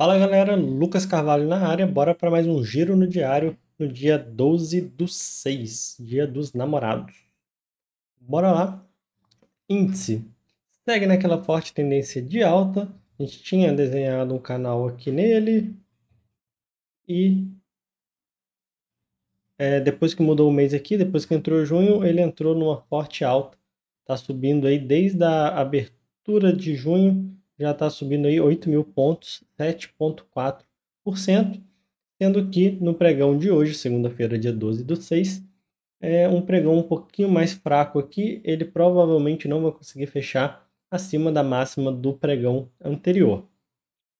Fala galera, Lucas Carvalho na área, bora para mais um giro no diário no dia 12/6, dia dos namorados. Bora lá. Índice segue naquela forte tendência de alta. A gente tinha desenhado um canal aqui nele e depois que mudou o mês aqui, depois que entrou junho, ele entrou numa forte alta. Tá subindo aí desde a abertura de junho, já está subindo aí 8.000 pontos, 7,4%. Sendo que no pregão de hoje, segunda-feira, dia 12/6, é um pregão um pouquinho mais fraco aqui. Ele provavelmente não vai conseguir fechar acima da máxima do pregão anterior,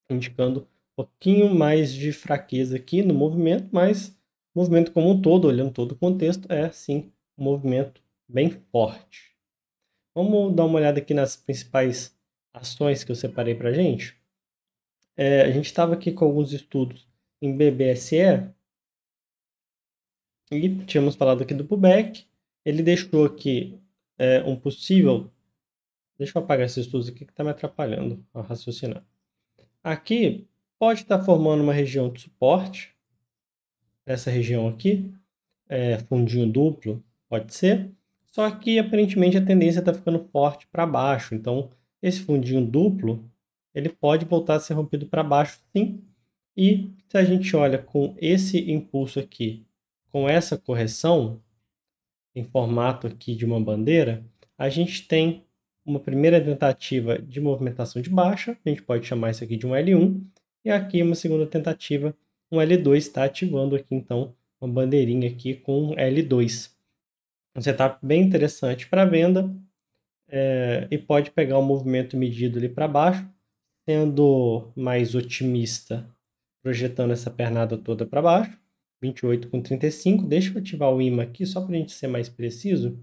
indicando um pouquinho mais de fraqueza aqui no movimento, mas o movimento como um todo, olhando todo o contexto, é sim um movimento bem forte. Vamos dar uma olhada aqui nas principais ações que eu separei para a gente. A gente estava aqui com alguns estudos em BBSE, e tínhamos falado aqui do pullback. Ele deixou aqui um possível. Deixa eu apagar esses estudos aqui que está me atrapalhando a raciocinar. Aqui pode estar formando uma região de suporte. Essa região aqui, fundinho duplo, pode ser. Só que aparentemente a tendência está ficando forte para baixo. Então esse fundinho duplo ele pode voltar a ser rompido para baixo, sim. E se a gente olha com esse impulso aqui, com essa correção em formato aqui de uma bandeira, a gente tem uma primeira tentativa de movimentação de baixa, a gente pode chamar isso aqui de um L1, e aqui uma segunda tentativa, um L2, está ativando aqui então uma bandeirinha aqui com L2. Um setup bem interessante para venda, e pode pegar o movimento medido ali para baixo, sendo mais otimista, projetando essa pernada toda para baixo, 28,35. Deixa eu ativar o imã aqui só para a gente ser mais preciso.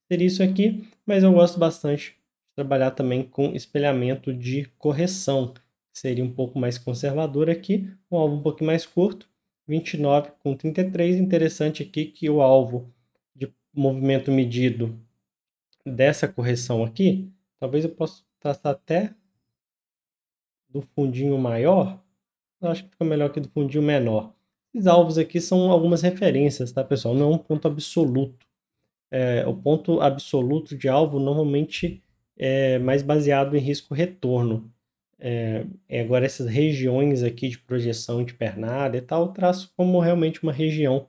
Seria isso aqui, mas eu gosto bastante de trabalhar também com espelhamento de correção, que seria um pouco mais conservador aqui, um alvo um pouquinho mais curto, 29,33. Interessante aqui que o alvo de movimento medido dessa correção aqui, talvez eu possa traçar até do fundinho maior, eu acho que fica melhor que do fundinho menor. Esses alvos aqui são algumas referências, tá, pessoal? Não é um ponto absoluto. O ponto absoluto de alvo normalmente é mais baseado em risco-retorno. Agora, essas regiões aqui de projeção de pernada e tal, eu traço como realmente uma região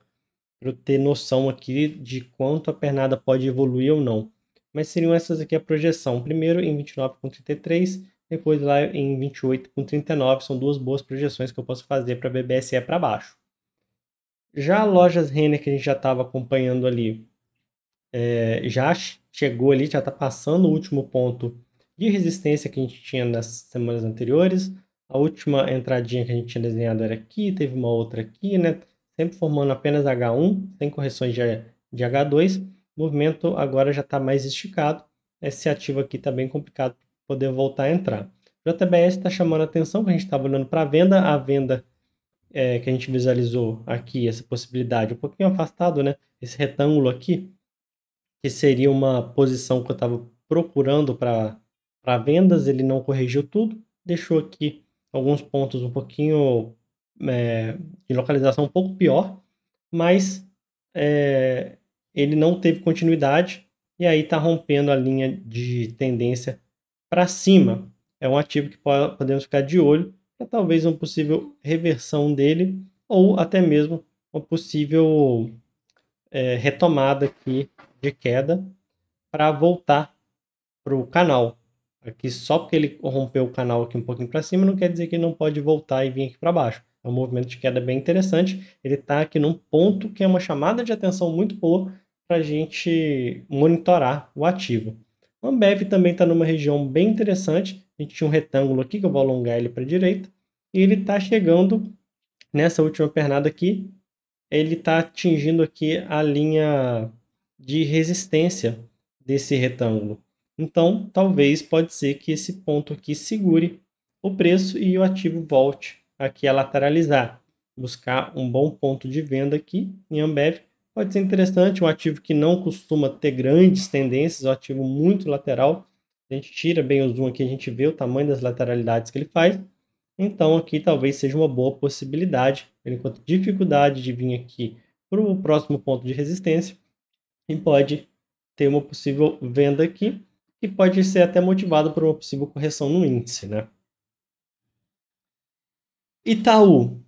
para eu ter noção aqui de quanto a pernada pode evoluir ou não. Mas seriam essas aqui a projeção. Primeiro em 29,33, depois lá em 28,39. São duas boas projeções que eu posso fazer para BBSE para baixo. Já a lojas Renner, que a gente já estava acompanhando ali, já chegou ali, já está passando o último ponto de resistência que a gente tinha nas semanas anteriores. A última entradinha que a gente tinha desenhado era aqui, teve uma outra aqui, né? Sempre formando apenas H1, sem correções de H2. O movimento agora já está mais esticado. Esse ativo aqui está bem complicado para poder voltar a entrar. O JBS está chamando a atenção, que a gente estava olhando para a venda que a gente visualizou aqui, essa possibilidade um pouquinho afastado, né? Esse retângulo aqui, que seria uma posição que eu estava procurando para vendas, ele não corrigiu tudo, deixou aqui alguns pontos um pouquinho de localização um pouco pior, mas ele não teve continuidade e aí está rompendo a linha de tendência para cima. É um ativo que podemos ficar de olho para talvez uma possível reversão dele ou até mesmo uma possível retomada aqui de queda para voltar para o canal. Aqui só porque ele rompeu o canal aqui um pouquinho para cima não quer dizer que ele não pode voltar e vir aqui para baixo. É um movimento de queda bem interessante. Ele está aqui num ponto que é uma chamada de atenção muito boa para a gente monitorar o ativo. O Ambev também está numa região bem interessante. A gente tinha um retângulo aqui que eu vou alongar ele para a direita e ele está chegando nessa última pernada aqui. Ele está atingindo aqui a linha de resistência desse retângulo. Então, talvez pode ser que esse ponto aqui segure o preço e o ativo volte aqui a lateralizar. Buscar um bom ponto de venda aqui em Ambev pode ser interessante, um ativo que não costuma ter grandes tendências, um ativo muito lateral. A gente tira bem o zoom aqui, a gente vê o tamanho das lateralidades que ele faz. Então aqui talvez seja uma boa possibilidade, ele encontra dificuldade de vir aqui para o próximo ponto de resistência e pode ter uma possível venda aqui, que pode ser até motivado por uma possível correção no índice, né? Itaú,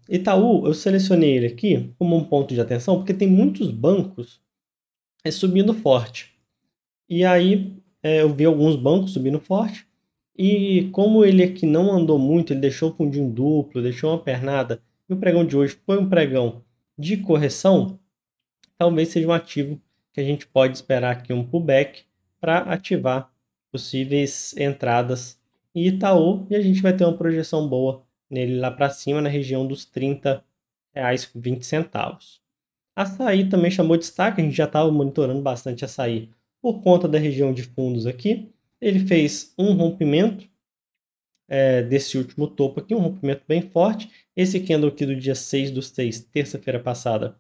eu selecionei ele aqui como um ponto de atenção, porque tem muitos bancos subindo forte. E aí eu vi alguns bancos subindo forte, e como ele aqui não andou muito, ele deixou o fundinho duplo, deixou uma pernada, e o pregão de hoje foi um pregão de correção, talvez seja um ativo que a gente pode esperar aqui um pullback para ativar possíveis entradas em Itaú, e a gente vai ter uma projeção boa nele lá para cima, na região dos R$ 30,20. Açaí também chamou destaque, a gente já estava monitorando bastante açaí por conta da região de fundos aqui. Ele fez um rompimento desse último topo aqui, um rompimento bem forte. Esse candle aqui do dia 6/6, terça-feira passada,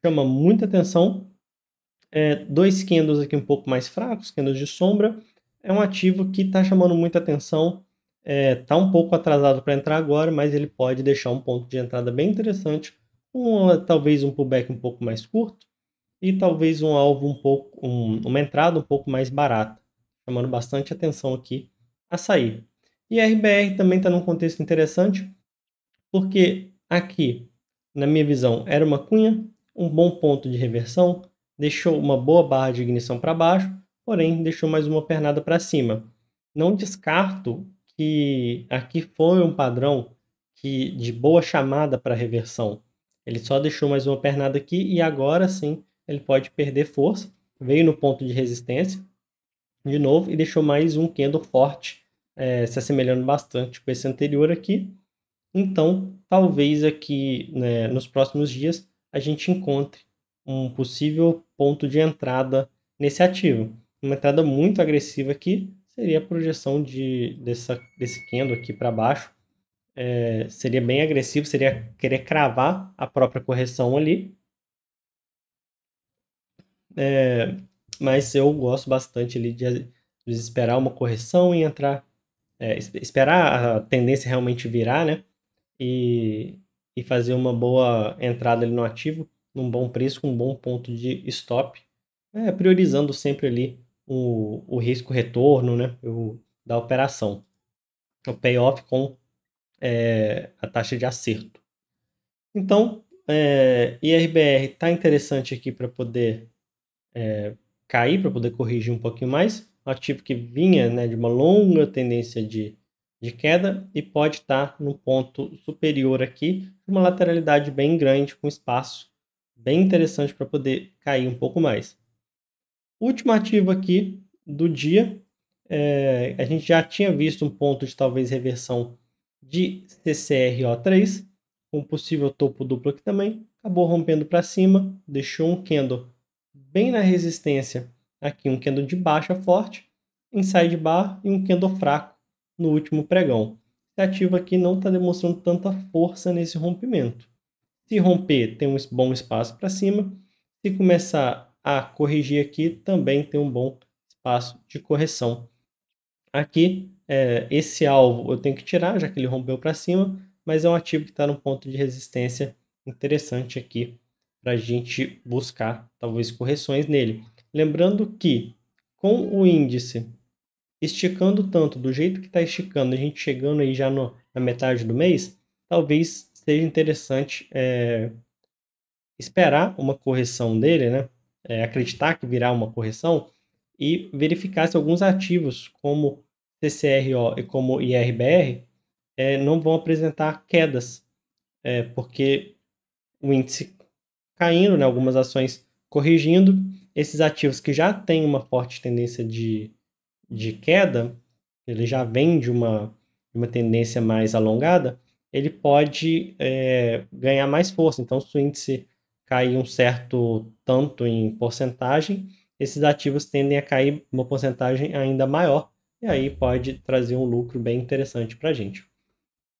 chama muita atenção. Dois candles aqui um pouco mais fracos, candles de sombra. É um ativo que está chamando muita atenção. Está um pouco atrasado para entrar agora, mas ele pode deixar um ponto de entrada bem interessante, talvez um pullback um pouco mais curto e talvez um alvo uma entrada um pouco mais barata, chamando bastante atenção aqui a sair. E a RBR também está num contexto interessante, porque aqui, na minha visão, era uma cunha, um bom ponto de reversão, deixou uma boa barra de ignição para baixo, porém deixou mais uma pernada para cima. Não descarto que aqui foi um padrão de boa chamada para reversão. Ele só deixou mais uma pernada aqui e agora sim ele pode perder força. Veio no ponto de resistência de novo e deixou mais um candle forte, se assemelhando bastante com esse anterior aqui. Então, talvez aqui, né, nos próximos dias a gente encontre um possível ponto de entrada nesse ativo. Uma entrada muito agressiva aqui seria a projeção desse candle aqui para baixo. Seria bem agressivo, seria querer cravar a própria correção ali. Mas eu gosto bastante ali de esperar uma correção e entrar, esperar a tendência realmente virar, né? E fazer uma boa entrada ali no ativo, num bom preço, com um bom ponto de stop, priorizando sempre ali o risco-retorno, né? Da operação. O payoff com a taxa de acerto. Então, IRBR está interessante aqui para poder cair, para poder corrigir um pouquinho mais. Um ativo que vinha, né, de uma longa tendência de queda e pode estar no ponto superior aqui, uma lateralidade bem grande, com espaço bem interessante para poder cair um pouco mais. Último ativo aqui do dia, a gente já tinha visto um ponto de talvez reversão de CCRO3, um possível topo duplo aqui também, acabou rompendo para cima, deixou um candle bem na resistência, aqui um candle de baixa forte, inside bar e um candle fraco no último pregão. Esse ativo aqui não está demonstrando tanta força nesse rompimento. Se romper, tem um bom espaço para cima. Se começar a corrigir aqui, também tem um bom espaço de correção. Aqui, esse alvo eu tenho que tirar, já que ele rompeu para cima, mas é um ativo que está num ponto de resistência interessante aqui para a gente buscar, talvez, correções nele. Lembrando que, com o índice esticando tanto, do jeito que está esticando, a gente chegando aí já na metade do mês, talvez seja interessante esperar uma correção dele, né? Acreditar que virá uma correção e verificar se alguns ativos, como CCRO e como IRBR, não vão apresentar quedas, porque o índice caindo, né, algumas ações corrigindo, esses ativos que já têm uma forte tendência de queda, ele já vem de uma tendência mais alongada, ele pode ganhar mais força. Então, se o índice cair um certo tanto em porcentagem, esses ativos tendem a cair uma porcentagem ainda maior, e aí pode trazer um lucro bem interessante para a gente.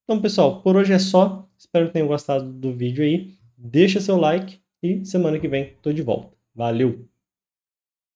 Então, pessoal, por hoje é só. Espero que tenham gostado do vídeo aí. Deixa seu like e semana que vem estou de volta. Valeu!